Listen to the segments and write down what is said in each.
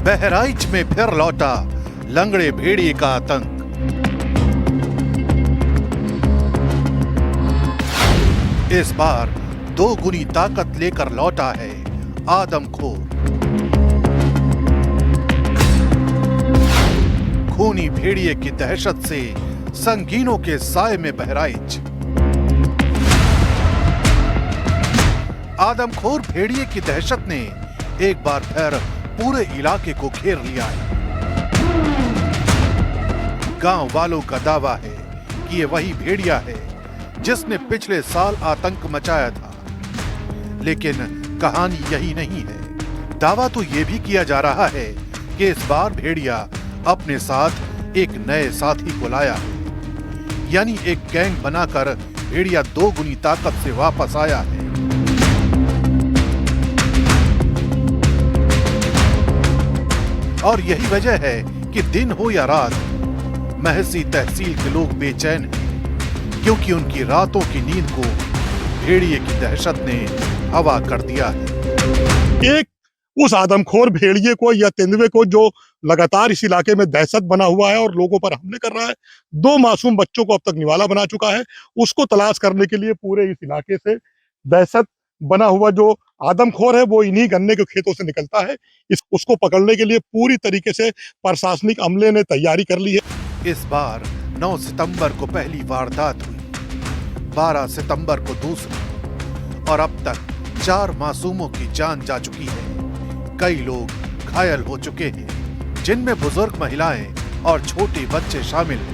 बहराइच में फिर लौटा लंगड़े भेड़िए का आतंक। इस बार 2 गुनी ताकत लेकर लौटा है आदमखोर। खूनी भेड़िए की दहशत से संगीनों के साए में बहराइच। आदमखोर भेड़िए की दहशत ने एक बार फिर पूरे इलाके को घेर लिया है। गांव वालों का दावा है कि ये वही भेड़िया है जिसने पिछले साल आतंक मचाया था। लेकिन कहानी यही नहीं है। दावा तो ये भी किया जा रहा है कि इस बार भेड़िया अपने साथ एक नए साथी को लाया है, यानी एक गैंग बनाकर भेड़िया 2 गुनी ताकत से वापस आया है। और यही वजह है कि दिन हो या रात महसी तहसील के लोग बेचैन हैं, क्योंकि उनकी रातों की नींद को भेड़िए की दहशत ने हवा कर दिया है। एक उस आदमखोर भेड़िए को या तेंदुए को जो लगातार इस इलाके में दहशत बना हुआ है और लोगों पर हमले कर रहा है, 2 मासूम बच्चों को अब तक निवाला बना चुका है, उसको तलाश करने के लिए पूरे इस इलाके से दहशत बना हुआ जो आदमखोर है वो इन्हीं गन्ने के खेतों से निकलता है। उसको पकड़ने के लिए पूरी तरीके से प्रशासनिक अमले ने तैयारी कर ली है। इस बार 9 सितंबर को पहली वारदात हुई, 12 सितंबर को दूसरी, और अब तक 4 मासूमों की जान जा चुकी है। कई लोग घायल हो चुके हैं, जिनमें बुजुर्ग महिलाएं और छोटे बच्चे शामिल हैं।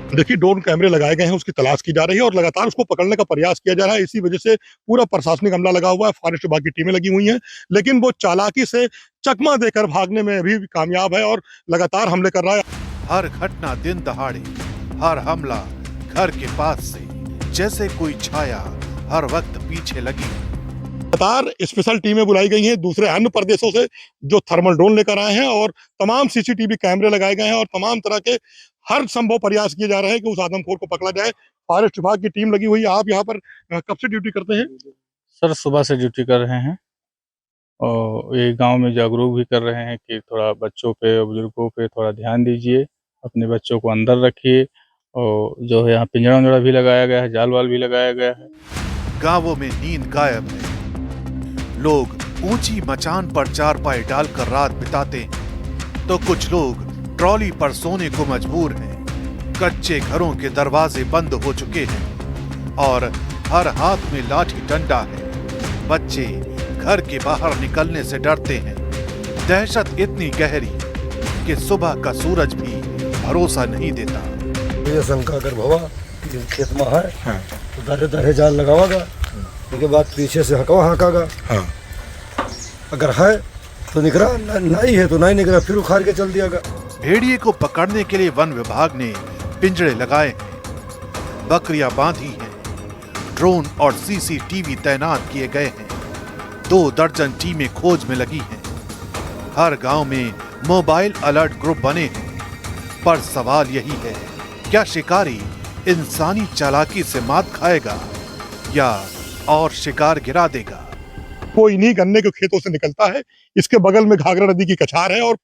देखिए, ड्रोन कैमरे लगाए गए हैं, उसकी तलाश की जा रही है और लगातार उसको पकड़ने का प्रयास किया जा रहा है। इसी वजह से पूरा प्रशासनिक अमला लगा हुआ है, फॉरेस्ट विभाग की टीमें लगी हुई हैं, लेकिन वो चालाकी से चकमा देकर भागने में अभी कामयाब है और लगातार हमले कर रहा है। हर घटना दिन दहाड़े, हर हमला घर के पास से, जैसे कोई छाया हर वक्त पीछे लगी। लगातार स्पेशल टीमें बुलाई गई हैं दूसरे अन्य प्रदेशों से जो थर्मल ड्रोन लेकर आए हैं और तमाम सीसीटीवी कैमरे लगाए गए हैं और तमाम तरह के हर संभव प्रयास किए जा रहे हैं कि उस आदमखोर को पकड़ा जाए। फॉरेस्ट विभाग की टीम लगी हुई है। आप यहाँ पर कब से ड्यूटी करते हैं? सर सुबह से ड्यूटी कर रहे हैं और ये गांव में जागरूक भी कर रहे हैं कि थोड़ा बच्चों पे और बुजुर्गों पे थोड़ा ध्यान दीजिए, अपने बच्चों को अंदर रखिए, और जो है यहाँ पिंजरा उंजरा भी लगाया गया है, जाल वाल भी लगाया गया है। गांवों में नींद गायब है। लोग ऊंची मचान पर चारपाई डालकर रात बिताते हैं, तो कुछ लोग ट्रॉली पर सोने को मजबूर हैं। कच्चे घरों के दरवाजे बंद हो चुके हैं और हर हाथ में लाठी डंडा है। बच्चे घर के बाहर निकलने से डरते हैं। दहशत इतनी गहरी कि सुबह का सूरज भी भरोसा नहीं देता। ये शंका कर भवा खेत में है, हाँ। तो दरे दरे जाल लगावागा, उसके बाद पीछे से हकवा हाकागा, हाँ। अगर है तो निकला, नहीं है तो नहीं निकला, फिर उखाड़ के चल दियागा। भेड़िए को पकड़ने के लिए वन विभाग ने पिंजरे लगाए हैं, बकरियां बांधी हैं, ड्रोन और सीसीटीवी तैनात किए गए हैं। 2 दर्जन टीमें खोज में लगी हैं। हर गांव में मोबाइल अलर्ट ग्रुप बने हैं। पर सवाल यही है, क्या शिकारी इंसानी चालाकी से मात खाएगा या और शिकार गिरा देगा? वो इन्हीं गन्ने के खेतों से निकलता है। इसके बगल में घाघरा नदी की कछार है और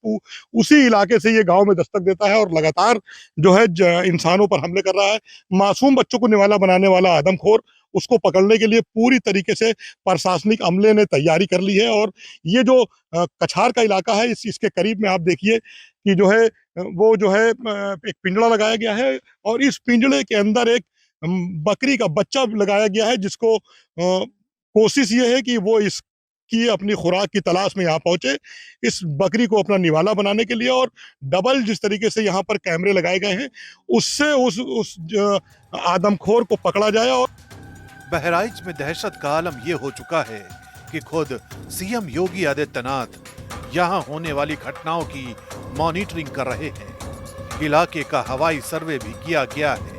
उसी इलाके से ये गांव में दस्तक देता है और लगातार जो है इंसानों पर हमले कर रहा है। मासूम बच्चों को निवाला बनाने वाला आदमखोर, उसको पकड़ने के लिए पूरी तरीके से प्रशासनिक अमले ने तैयारी कर ली है। और ये जो कछार का इलाका है, इसके करीब में आप देखिए कि जो है वो जो है एक पिंजड़ा लगाया गया है और इस पिंजड़े के अंदर एक बकरी का बच्चा लगाया गया है, जिसको कोशिश ये है कि वो इसकी अपनी खुराक की तलाश में यहाँ पहुंचे, इस बकरी को अपना निवाला बनाने के लिए। और डबल जिस तरीके से यहाँ पर कैमरे लगाए गए हैं, उससे उस आदमखोर को पकड़ा जाए। और बहराइच में दहशत का आलम यह हो चुका है कि खुद सीएम योगी आदित्यनाथ यहाँ होने वाली घटनाओं की मॉनिटरिंग कर रहे हैं। इलाके का हवाई सर्वे भी किया गया है।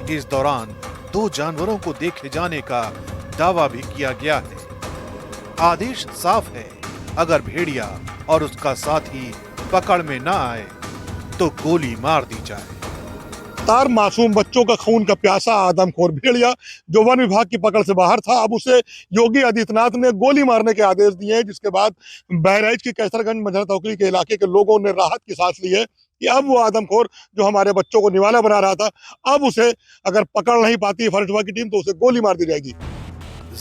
इस दौरान 2 जानवरों को देखे जाने का दावा भी किया गया है। आदेश साफ है, अगर भेड़िया और उसका साथी पकड़ में ना आए तो गोली मार दी जाए। लगातार मासूम बच्चों का खून का प्यासा आदमखोर भेड़िया जो वन विभाग की पकड़ से बाहर था, अब उसे योगी आदित्यनाथ ने गोली मारने के आदेश दिए हैं, जिसके बाद बहराइच के कैसरगंज मझरा टोकरी के इलाके के लोगों ने राहत की सांस ली है कि अब वो आदमखोर जो हमारे बच्चों को निवाला बना रहा था, अब उसे अगर पकड़ नहीं पाती फॉरेस्ट विभाग की टीम तो उसे गोली मार दी जाएगी।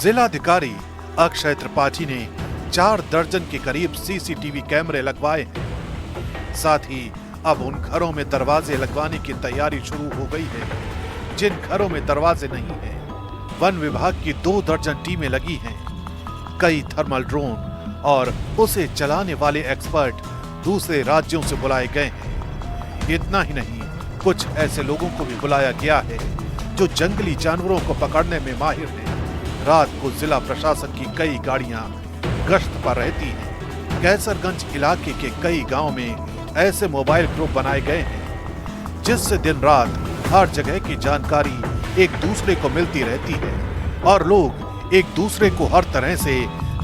जिलाधिकारी अक्षय त्रिपाठी ने 4 दर्जन के करीब सीसीटीवी कैमरे लगवाए हैं। साथ ही अब उन घरों में दरवाजे लगवाने की तैयारी शुरू हो गई है जिन घरों में दरवाजे नहीं हैं। वन विभाग की 2 दर्जन टीमें लगी हैं। कई थर्मल ड्रोन और उसे चलाने वाले एक्सपर्ट दूसरे राज्यों से बुलाए गए हैं। इतना ही नहीं, कुछ ऐसे लोगों को भी बुलाया गया है जो जंगली जानवरों को पकड़ने में माहिर हैं। रात को जिला प्रशासन की कई गाड़ियां गश्त पर रहती हैं। कैसरगंज इलाके के कई गांव में ऐसे मोबाइल ग्रुप बनाए गए हैं जिससे दिन रात हर जगह की जानकारी एक दूसरे को मिलती रहती है और लोग एक दूसरे को हर तरह से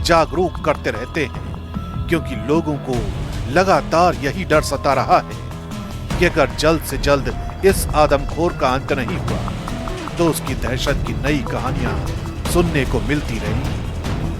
जागरूक करते रहते हैं, क्योंकि लोगों को लगातार यही डर सता रहा है कि अगर जल्द से जल्द इस आदमखोर का अंत नहीं हुआ तो उसकी दहशत की नई कहानियां सुनने को मिलती रहेंगी।